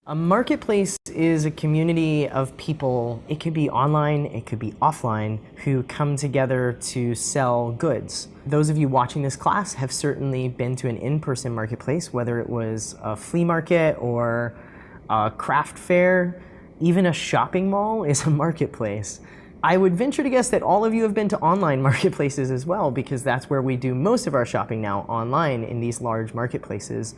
A marketplace is a community of people, it could be online, it could be offline, who come together to sell goods. Those of you watching this class have certainly been to an in-person marketplace, whether it was a flea market or a craft fair. Even a shopping mall is a marketplace. I would venture to guess that all of you have been to online marketplaces as well, because that's where we do most of our shopping now, online in these large marketplaces.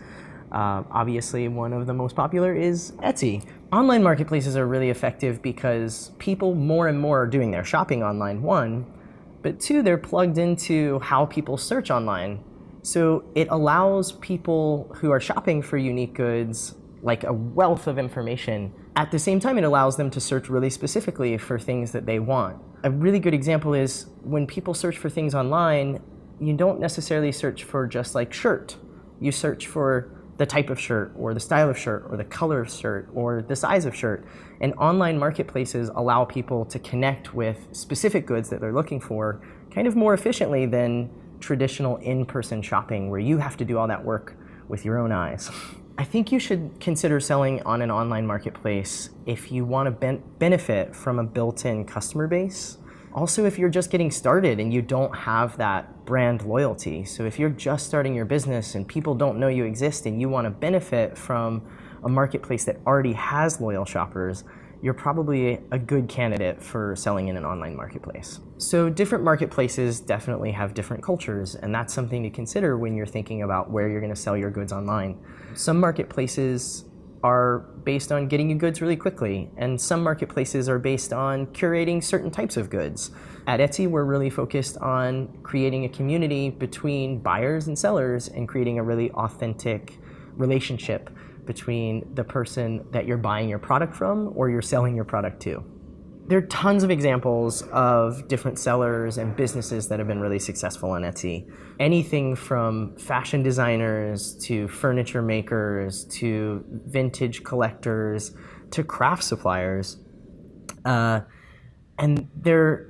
Obviously, one of the most popular is Etsy. Online marketplaces are really effective because people more and more are doing their shopping online, one, but two, they're plugged into how people search online. So it allows people who are shopping for unique goods like a wealth of information. At the same time, it allows them to search really specifically for things that they want. A really good example is when people search for things online, you don't necessarily search for just like shirt. You search for the type of shirt, or the style of shirt, or the color of shirt, or the size of shirt. And online marketplaces allow people to connect with specific goods that they're looking for kind of more efficiently than traditional in-person shopping, where you have to do all that work with your own eyes. I think you should consider selling on an online marketplace if you want to benefit from a built-in customer base. Also, if you're just getting started and you don't have that brand loyalty. So if you're just starting your business and people don't know you exist and you want to benefit from a marketplace that already has loyal shoppers, you're probably a good candidate for selling in an online marketplace. So different marketplaces definitely have different cultures, and that's something to consider when you're thinking about where you're going to sell your goods online. Some marketplaces are based on getting you goods really quickly, and some marketplaces are based on curating certain types of goods. At Etsy, we're really focused on creating a community between buyers and sellers and creating a really authentic relationship between the person that you're buying your product from or you're selling your product to. There are tons of examples of different sellers and businesses that have been really successful on Etsy. Anything from fashion designers to furniture makers to vintage collectors to craft suppliers. And there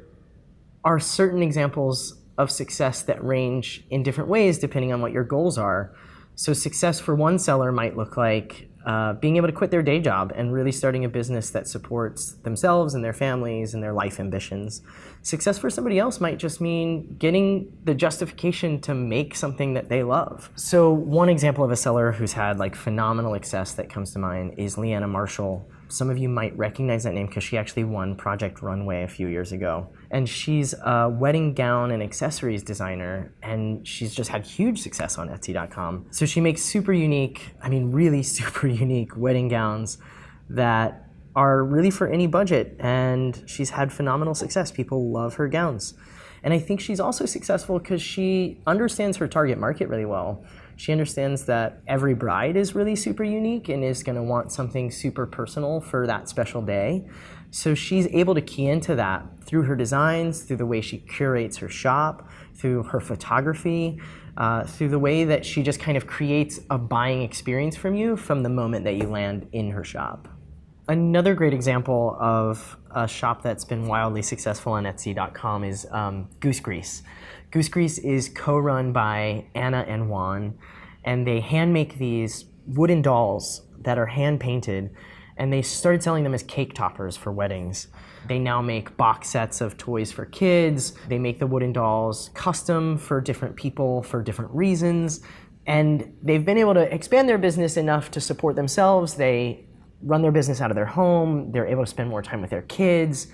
are certain examples of success that range in different ways depending on what your goals are. So success for one seller might look like being able to quit their day job and really starting a business that supports themselves and their families and their life ambitions. Success for somebody else might just mean getting the justification to make something that they love. So one example of a seller who's had like phenomenal success that comes to mind is Leanna Marshall. Some of you might recognize that name because she actually won Project Runway a few years ago. And she's a wedding gown and accessories designer, and she's just had huge success on Etsy.com. So she makes super unique, really super unique wedding gowns that are really for any budget, and she's had phenomenal success. People love her gowns. And I think she's also successful because she understands her target market really well. She understands that every bride is really super unique and is going to want something super personal for that special day. So she's able to key into that through her designs, through the way she curates her shop, through her photography, through the way that she just kind of creates a buying experience from you from the moment that you land in her shop. Another great example of a shop that's been wildly successful on Etsy.com is Goose Grease. Goose Grease is co-run by Anna and Juan, and they hand make these wooden dolls that are hand painted, and they started selling them as cake toppers for weddings. They now make box sets of toys for kids. They make the wooden dolls custom for different people for different reasons, and they've been able to expand their business enough to support themselves. They run their business out of their home. They're able to spend more time with their kids,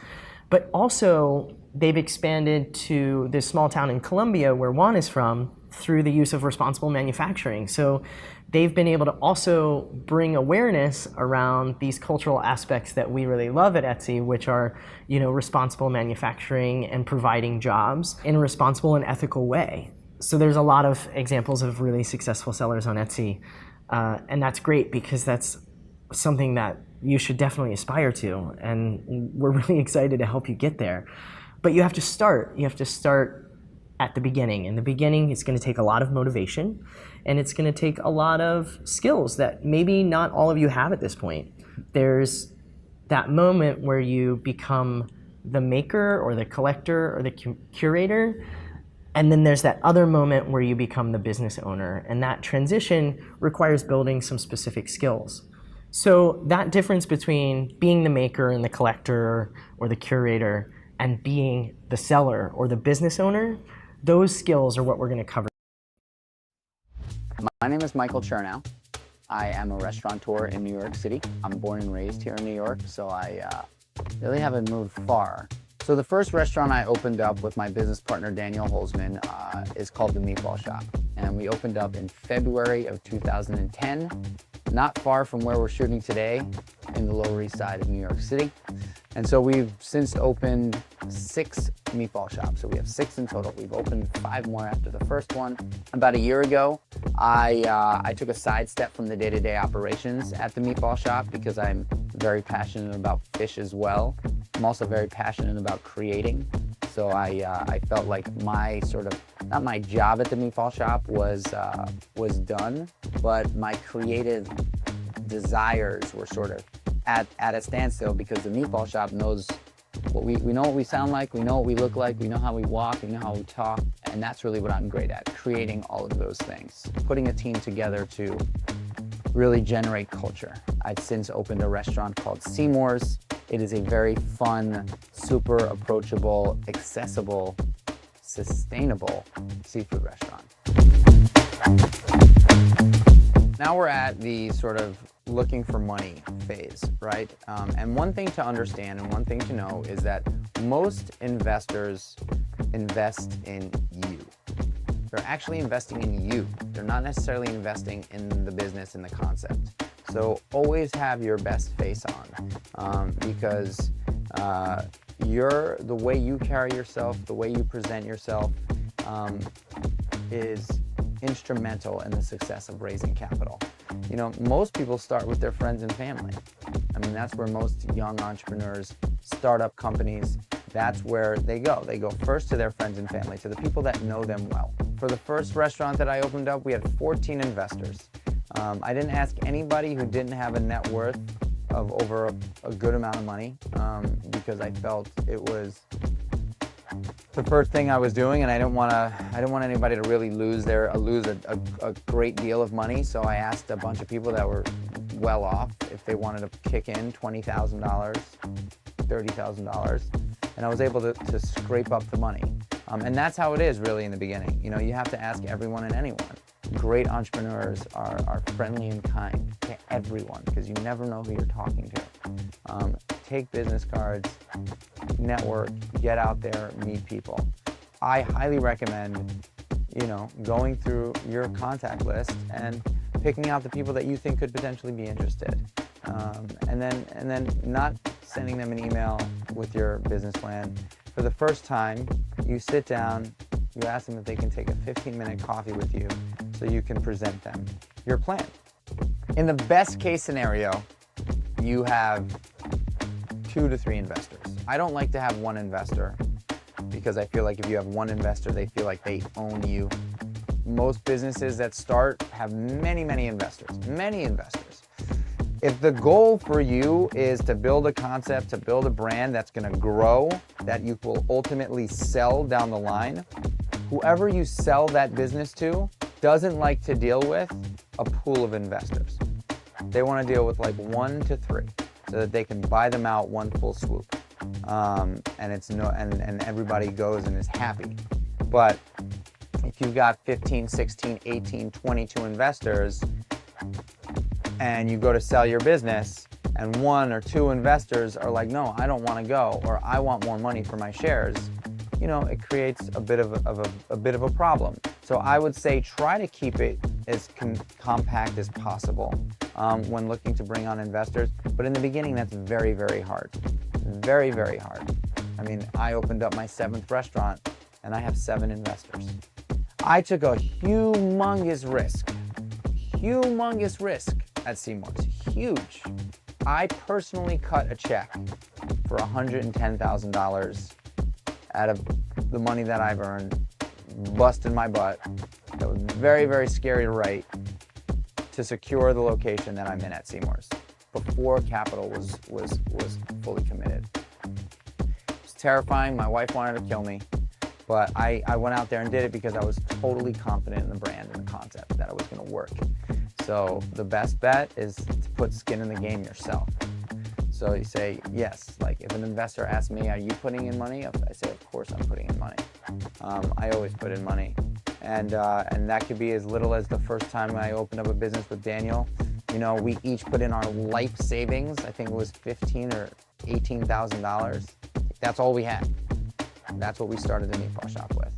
but also they've expanded to this small town in Colombia where Juan is from through the use of responsible manufacturing. So they've been able to also bring awareness around these cultural aspects that we really love at Etsy, which are, responsible manufacturing and providing jobs in a responsible and ethical way. So there's a lot of examples of really successful sellers on Etsy, and that's great because that's something that you should definitely aspire to, and we're really excited to help you get there. But you have to start. You have to start at the beginning. In the beginning, it's going to take a lot of motivation, and it's going to take a lot of skills that maybe not all of you have at this point. There's that moment where you become the maker or the collector or the curator, and then there's that other moment where you become the business owner, and that transition requires building some specific skills. So that difference between being the maker and the collector or the curator and being the seller or the business owner, those skills are what we're going to cover. My name is Michael Chernow. I am a restaurateur in New York City. I'm born and raised here in New York, so I really haven't moved far. So the first restaurant I opened up with my business partner, Daniel Holzman, is called The Meatball Shop. And we opened up in February of 2010, not far from where we're shooting today in the Lower East Side of New York City. And so we've since opened 6 meatball shops. So we have 6 in total. We've opened 5 more after the first one. About a year ago, I took a sidestep from the day-to-day operations at the meatball shop because I'm very passionate about fish as well. I'm also very passionate about creating. So I felt like my sort of, not my job at the meatball shop was done, but my creative desires were sort of at a standstill because the meatball shop knows what we know what we sound like, we know what we look like, we know how we walk, we know how we talk, and that's really what I'm great at, creating all of those things, putting a team together to really generate culture. I've since opened a restaurant called Seymour's. It is a very fun, super approachable, accessible, sustainable seafood restaurant. Now we're at the sort of looking for money phase, right? And one thing to understand and one thing to know is that most investors invest in you. They're actually investing in you. They're not necessarily investing in the business and the concept. So always have your best face on because the way you carry yourself, the way you present yourself is instrumental in the success of raising capital. You know, most people start with their friends and family. I mean, that's where most young entrepreneurs, startup companies, that's where they go. They go first to their friends and family, to the people that know them well. For the first restaurant that I opened up, we had 14 investors. I didn't ask anybody who didn't have a net worth of over a good amount of money because I felt it was the first thing I was doing, and I didn't want anybody to really lose a great deal of money. So I asked a bunch of people that were well off if they wanted to kick in $20,000, $30,000, and I was able to scrape up the money. And that's how it is really in the beginning. You know, you have to ask everyone and anyone. Great entrepreneurs are friendly and kind to everyone because you never know who you're talking to. Take business cards, network, get out there, meet people. I highly recommend, you know, going through your contact list and picking out the people that you think could potentially be interested. And then not sending them an email with your business plan. For the first time, you sit down, you ask them if they can take a 15-minute coffee with you so you can present them your plan. In the best case scenario, you have 2 to 3 investors. I don't like to have one investor because I feel like if you have one investor, they feel like they own you. Most businesses that start have many investors, many investors. If the goal for you is to build a concept, to build a brand that's gonna grow, that you will ultimately sell down the line, whoever you sell that business to doesn't like to deal with a pool of investors. They wanna deal with like 1 to 3 so that they can buy them out one full swoop. And everybody goes and is happy. But if you've got 15, 16, 18, 22 investors, and you go to sell your business and 1 or 2 investors are like, no, I don't want to go, or I want more money for my shares, you know, it creates a bit of a problem. So I would say try to keep it as compact as possible when looking to bring on investors. But in the beginning, that's very hard. Very hard. I mean, I opened up my 7th restaurant and I have 7 investors. I took a humongous risk at Seymour's, huge. I personally cut a check for $110,000 out of the money that I've earned, busted my butt. That was very scary to write to secure the location that I'm in at Seymour's before capital was fully committed. It was terrifying. My wife wanted to kill me, but I went out there and did it because I was totally confident in the brand and the concept that it was going to work. So the best bet is to put skin in the game yourself. So you say, yes, like if an investor asks me, are you putting in money? I say, of course I'm putting in money. I always put in money. And that could be as little as the first time I opened up a business with Daniel. You know, we each put in our life savings. I think it was $15,000 or $18,000. That's all we had. That's what we started the meatball shop with.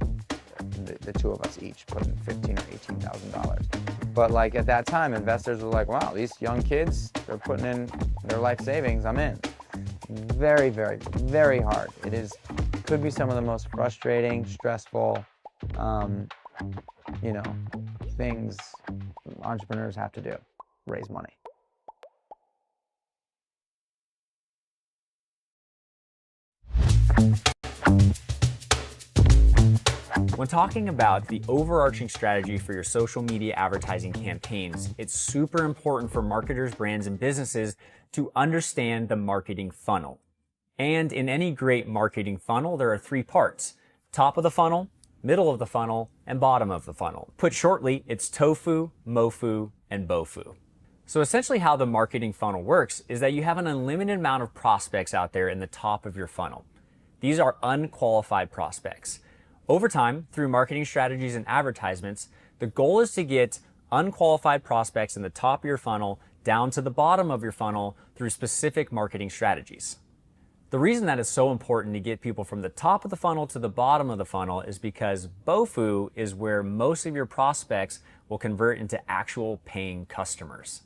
The two of us each put in $15,000 or $18,000. But like at that time, investors were like, wow, these young kids, they're putting in their life savings, I'm in. Very, very, very hard. Could be some of the most frustrating, stressful, you know, things entrepreneurs have to do, raise money. When talking about the overarching strategy for your social media advertising campaigns, it's super important for marketers, brands, and businesses to understand the marketing funnel. And in any great marketing funnel, there are three parts: top of the funnel, middle of the funnel, and bottom of the funnel. Put shortly, it's tofu, mofu, and bofu. So essentially how the marketing funnel works is that you have an unlimited amount of prospects out there in the top of your funnel. These are unqualified prospects. Over time, through marketing strategies and advertisements, the goal is to get unqualified prospects in the top of your funnel down to the bottom of your funnel through specific marketing strategies. The reason that it's so important to get people from the top of the funnel to the bottom of the funnel is because BOFU is where most of your prospects will convert into actual paying customers.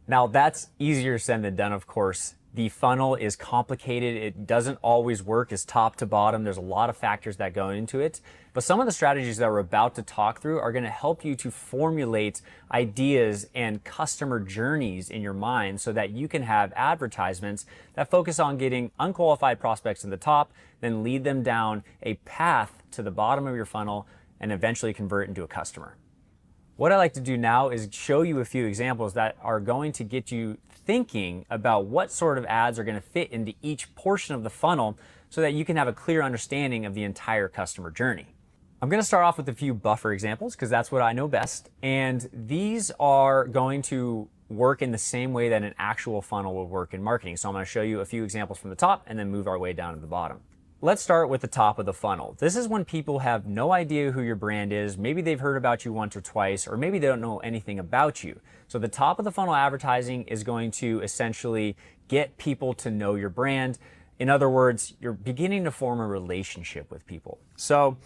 Now that's easier said than done, of course. The funnel is complicated. It doesn't always work as top to bottom. There's a lot of factors that go into it. But some of the strategies that we're about to talk through are going to help you to formulate ideas and customer journeys in your mind so that you can have advertisements that focus on getting unqualified prospects in the top, then lead them down a path to the bottom of your funnel and eventually convert into a customer. What I like to do now is show you a few examples that are going to get you thinking about what sort of ads are going to fit into each portion of the funnel so that you can have a clear understanding of the entire customer journey. I'm going to start off with a few buffer examples because that's what I know best. And these are going to work in the same way that an actual funnel will work in marketing. So I'm going to show you a few examples from the top and then move our way down to the bottom. Let's start with the top of the funnel. This is when people have no idea who your brand is. Maybe they've heard about you once or twice, or maybe they don't know anything about you. So the top of the funnel advertising is going to essentially get people to know your brand. In other words, you're beginning to form a relationship with people. So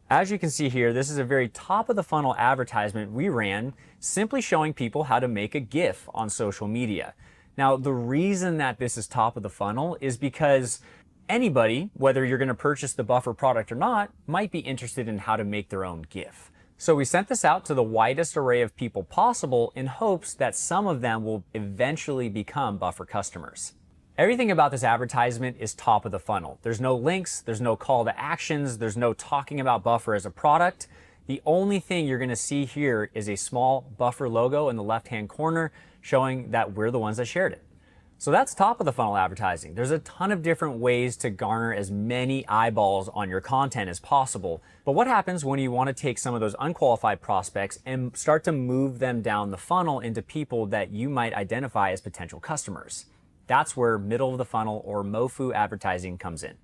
as you can see here, this is a very top of the funnel advertisement we ran, simply showing people how to make a GIF on social media. Now, the reason that this is top of the funnel is because anybody, whether you're going to purchase the buffer product or not, might be interested in how to make their own GIF. So we sent this out to the widest array of people possible in hopes that some of them will eventually become buffer customers. Everything about this advertisement is top of the funnel. There's no links, there's no call to actions, there's no talking about buffer as a product. The only thing you're going to see here is a small buffer logo in the left-hand corner showing that we're the ones that shared it. So that's top of the funnel advertising. There's a ton of different ways to garner as many eyeballs on your content as possible. But what happens when you want to take some of those unqualified prospects and start to move them down the funnel into people that you might identify as potential customers? That's where middle of the funnel or MOFU advertising comes in.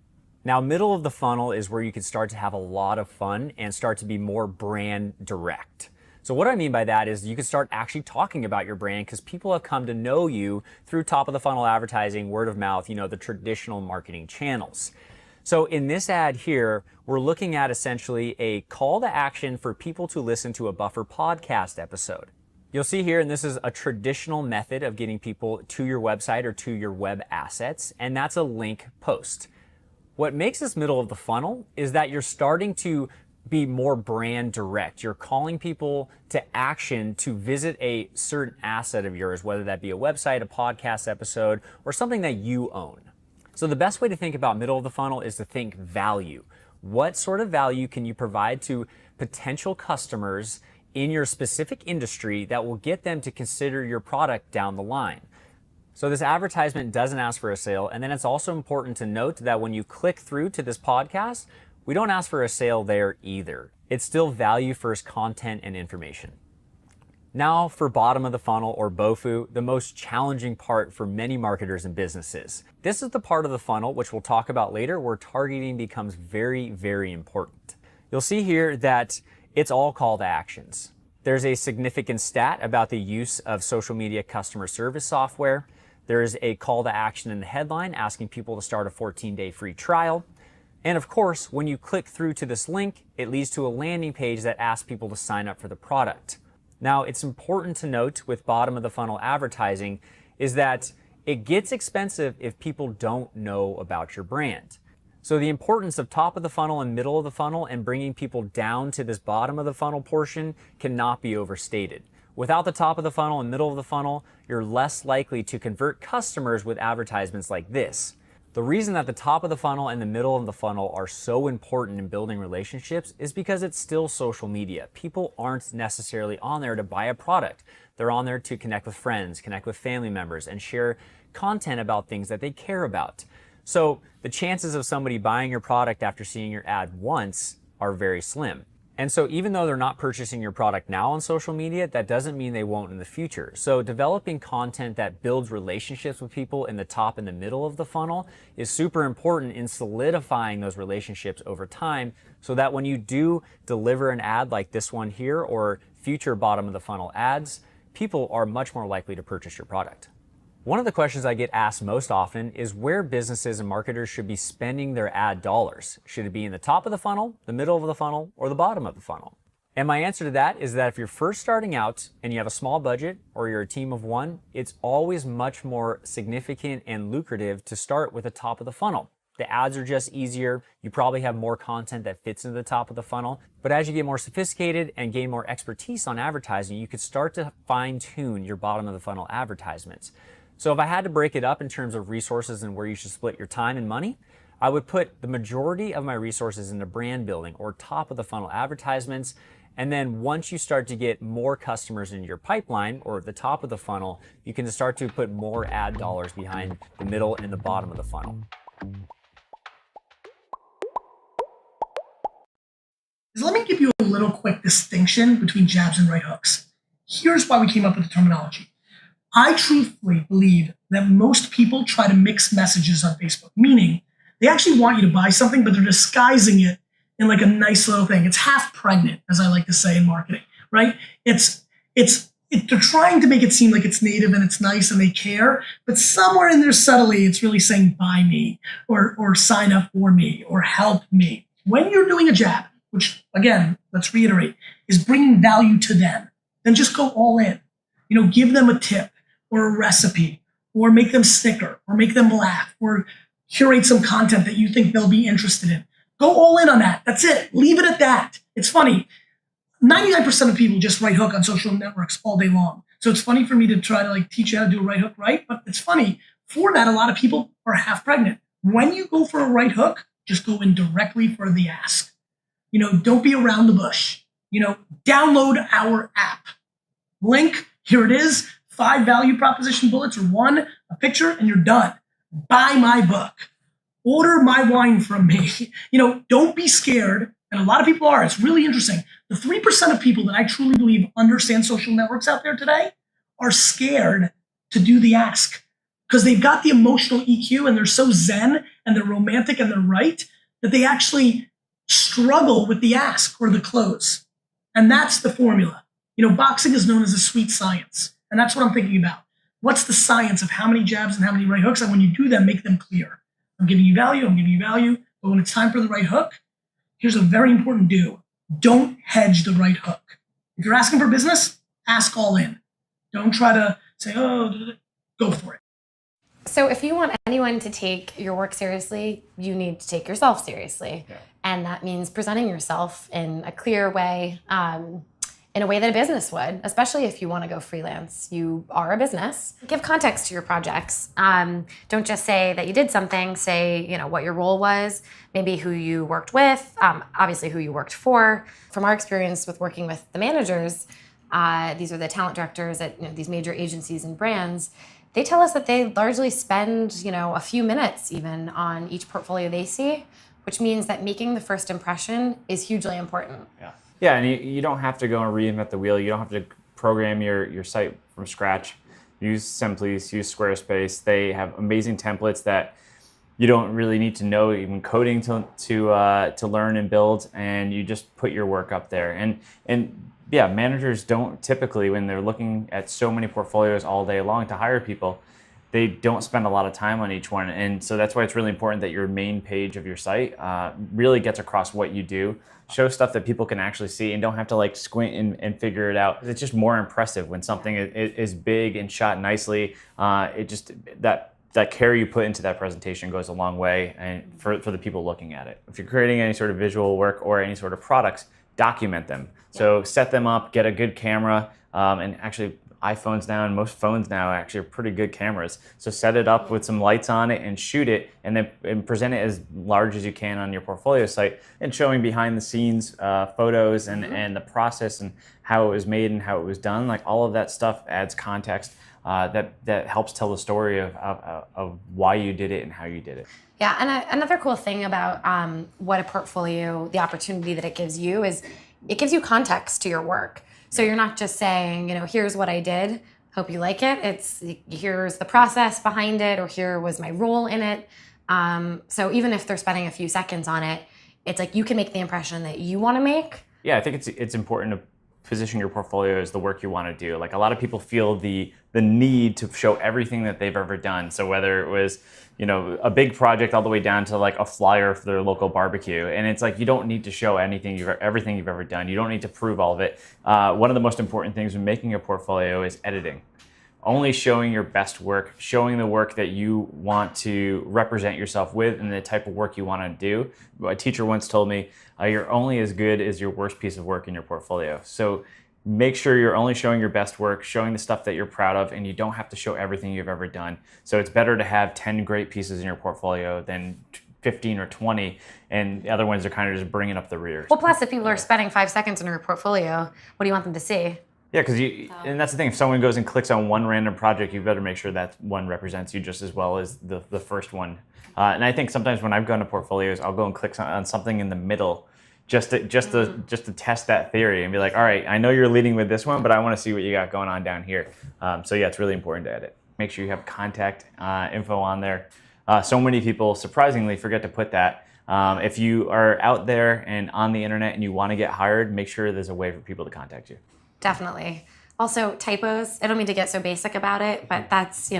Now, middle of the funnel is where you can start to have a lot of fun and start to be more brand direct. So what I mean by that is you can start actually talking about your brand because people have come to know you through top of the funnel advertising, word of mouth, the traditional marketing channels. So in this ad here, we're looking at essentially a call to action for people to listen to a Buffer podcast episode. You'll see here, and this is a traditional method of getting people to your website or to your web assets, and that's a link post. What makes this middle of the funnel is that you're starting to be more brand direct. You're calling people to action to visit a certain asset of yours, whether that be a website, a podcast episode, or something that you own. So the best way to think about middle of the funnel is to think value. What sort of value can you provide to potential customers in your specific industry that will get them to consider your product down the line? So this advertisement doesn't ask for a sale. And then it's also important to note that when you click through to this podcast, we don't ask for a sale there either. It's still value first content and information. Now for bottom of the funnel, or BOFU, the most challenging part for many marketers and businesses. This is the part of the funnel, which we'll talk about later, where targeting becomes very, very important. You'll see here that it's all call to actions. There's a significant stat about the use of social media customer service software. There's a call to action in the headline asking people to start a 14-day free trial. And of course, when you click through to this link, it leads to a landing page that asks people to sign up for the product. Now, it's important to note with bottom of the funnel advertising is that it gets expensive if people don't know about your brand. So the importance of top of the funnel and middle of the funnel and bringing people down to this bottom of the funnel portion cannot be overstated. Without the top of the funnel and middle of the funnel, you're less likely to convert customers with advertisements like this. The reason that the top of the funnel and the middle of the funnel are so important in building relationships is because it's still social media. People aren't necessarily on there to buy a product. They're on there to connect with friends, connect with family members, and share content about things that they care about. So the chances of somebody buying your product after seeing your ad once are very slim. And so even though they're not purchasing your product now on social media, that doesn't mean they won't in the future. So developing content that builds relationships with people in the top and the middle of the funnel is super important in solidifying those relationships over time, so that when you do deliver an ad like this one here or future bottom of the funnel ads, people are much more likely to purchase your product. One of the questions I get asked most often is where businesses and marketers should be spending their ad dollars. Should it be in the top of the funnel, the middle of the funnel, or the bottom of the funnel? And my answer to that is that if you're first starting out and you have a small budget or you're a team of one, it's always much more significant and lucrative to start with the top of the funnel. The ads are just easier. You probably have more content that fits into the top of the funnel. But as you get more sophisticated and gain more expertise on advertising, you could start to fine-tune your bottom of the funnel advertisements. So if I had to break it up in terms of resources and where you should split your time and money, I would put the majority of my resources into brand building or top of the funnel advertisements. And then once you start to get more customers in your pipeline or the top of the funnel, you can start to put more ad dollars behind the middle and the bottom of the funnel. Let me give you a little quick distinction between jabs and right hooks. Here's why we came up with the terminology. I truthfully believe that most people try to mix messages on Facebook, meaning they actually want you to buy something, but they're disguising it in like a nice little thing. It's half pregnant, as I like to say in marketing, right? They're trying to make it seem like it's native and it's nice and they care, but somewhere in there subtly, it's really saying buy me or sign up for me or help me. When you're doing a jab, which again, let's reiterate, is bringing value to them, then just go all in. Give them a tip or a recipe, or make them snicker, or make them laugh, or curate some content that you think they'll be interested in. Go all in on that. That's it. Leave it at that. It's funny. 99% of people just right hook on social networks all day long. So it's funny for me to try to teach you how to do a right hook right, but it's funny. For that, a lot of people are half pregnant. When you go for a right hook, just go in directly for the ask. Don't be around the bush. Download our app. Link, here it is. 5 value proposition bullets or 1, a picture, and you're done. Buy my book. Order my wine from me. Don't be scared. And a lot of people are. It's really interesting. The 3% of people that I truly believe understand social networks out there today are scared to do the ask because they've got the emotional EQ and they're so zen and they're romantic and they're right that they actually struggle with the ask or the close. And that's the formula. Boxing is known as a sweet science. And that's what I'm thinking about. What's the science of how many jabs and how many right hooks? And when you do them, make them clear. I'm giving you value. But when it's time for the right hook, here's a very important do. Don't hedge the right hook. If you're asking for business, ask all in. Don't try to say, go for it. So if you want anyone to take your work seriously, you need to take yourself seriously. Yeah. And that means presenting yourself in a clear way, in a way that a business would, especially if you want to go freelance. You are a business. Give context to your projects. Don't just say that you did something. Say, what your role was, maybe who you worked with, obviously who you worked for. From our experience with working with the managers, these are the talent directors at these major agencies and brands. They tell us that they largely spend, a few minutes even on each portfolio they see, which means that making the first impression is hugely important. Yeah, and you don't have to go and reinvent the wheel. You don't have to program your site from scratch, use Simply's, use Squarespace. They have amazing templates that you don't really need to know even coding to learn and build, and you just put your work up there. And yeah, managers don't typically, when they're looking at so many portfolios all day long to hire people, they don't spend a lot of time on each one. And so that's why it's really important that your main page of your site really gets across what you do, show stuff that people can actually see and don't have to like squint and figure it out. It's just more impressive when something is big and shot nicely. It just, that care you put into that presentation goes a long way and for the people looking at it. If you're creating any sort of visual work or any sort of products, document them. So set them up, get a good camera, and actually iPhones now and most phones now actually are pretty good cameras. So set it up with some lights on it and shoot it, and then present it as large as you can on your portfolio site, and showing behind the scenes photos and the process and how it was made and how it was done. Like all of that stuff adds context that helps tell the story of why you did it and how you did it. Yeah, and another cool thing about what a portfolio, the opportunity that it gives you is it gives you context to your work. So you're not just saying, here's what I did, hope you like it. It's here's the process behind it, or here was my role in it. So even if they're spending a few seconds on it, it's like you can make the impression that you want to make. Yeah, I think it's important to position your portfolio as the work you want to do. Like a lot of people feel the need to show everything that they've ever done. So whether it was, a big project all the way down to like a flyer for their local barbecue. And it's like, you don't need to show everything you've ever done. You don't need to prove all of it. One of the most important things when making a portfolio is editing. Only showing your best work, showing the work that you want to represent yourself with and the type of work you want to do. A teacher once told me, you're only as good as your worst piece of work in your portfolio. So make sure you're only showing your best work, showing the stuff that you're proud of, and you don't have to show everything you've ever done. So it's better to have 10 great pieces in your portfolio than 15 or 20, and the other ones are kind of just bringing up the rear. Well, plus if people are spending 5 seconds in your portfolio, what do you want them to see? Yeah, because and that's the thing. If someone goes and clicks on one random project, you better make sure that one represents you just as well as the first one. And I think sometimes when I've gone to portfolios, I'll go and click on something in the middle, just to test that theory and be like, all right, I know you're leading with this one, but I want to see what you got going on down here. So yeah, it's really important to edit. Make sure you have contact info on there. So many people surprisingly forget to put that. If you are out there and on the internet and you want to get hired, make sure there's a way for people to contact you. Definitely. Also, typos. I don't mean to get so basic about it, but that's,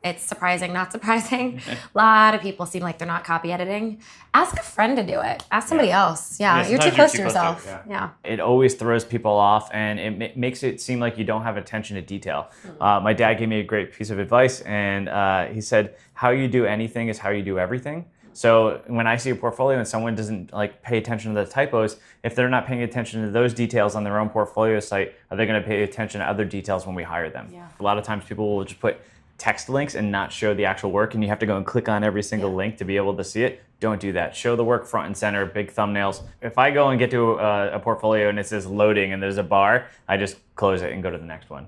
it's surprising, not surprising. A lot of people seem like they're not copy editing. Ask a friend to do it. Ask somebody else. Yeah, you're too close to yourself. Yeah. It always throws people off, and it makes it seem like you don't have attention to detail. My dad gave me a great piece of advice, and he said, how you do anything is how you do everything. So when I see a portfolio and someone doesn't pay attention to the typos, if they're not paying attention to those details on their own portfolio site, are they going to pay attention to other details when we hire them? Yeah. A lot of times people will just put text links and not show the actual work, and you have to go and click on every single link to be able to see it. Don't do that. Show the work front and center, big thumbnails. If I go and get to a portfolio and it says loading and there's a bar, I just close it and go to the next one.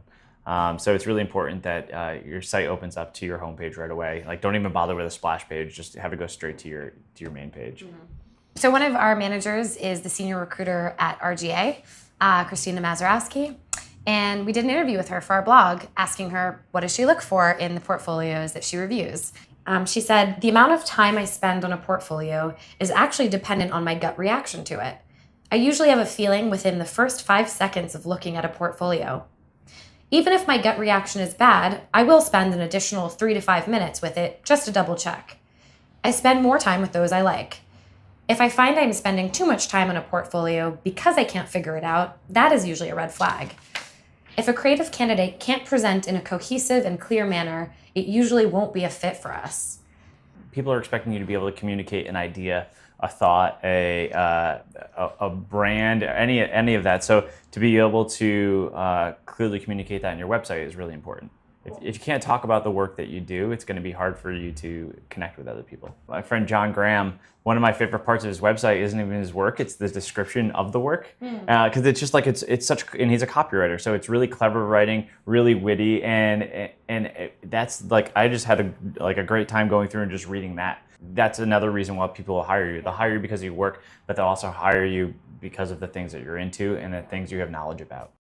So it's really important that your site opens up to your homepage right away. Like, don't even bother with a splash page. Just have it go straight to your main page. Mm-hmm. So one of our managers is the senior recruiter at RGA, Christina Mazurowski. And we did an interview with her for our blog, asking her what does she look for in the portfolios that she reviews. She said, the amount of time I spend on a portfolio is actually dependent on my gut reaction to it. I usually have a feeling within the first 5 seconds of looking at a portfolio. Even if my gut reaction is bad, I will spend an additional 3 to 5 minutes with it just to double check. I spend more time with those I like. If I find I'm spending too much time on a portfolio because I can't figure it out, that is usually a red flag. If a creative candidate can't present in a cohesive and clear manner, it usually won't be a fit for us. People are expecting you to be able to communicate an idea, a thought, a brand, any of that. So to be able to clearly communicate that in your website is really important. If you can't talk about the work that you do, it's going to be hard for you to connect with other people. My friend John Graham, one of my favorite parts of his website isn't even his work, it's the description of the work. Because it's just like, it's such, and he's a copywriter, so it's really clever writing, really witty, and that's like, I just had a great time going through and just reading that. That's another reason why people will hire you. They'll hire you because of your work, but they'll also hire you because of the things that you're into and the things you have knowledge about.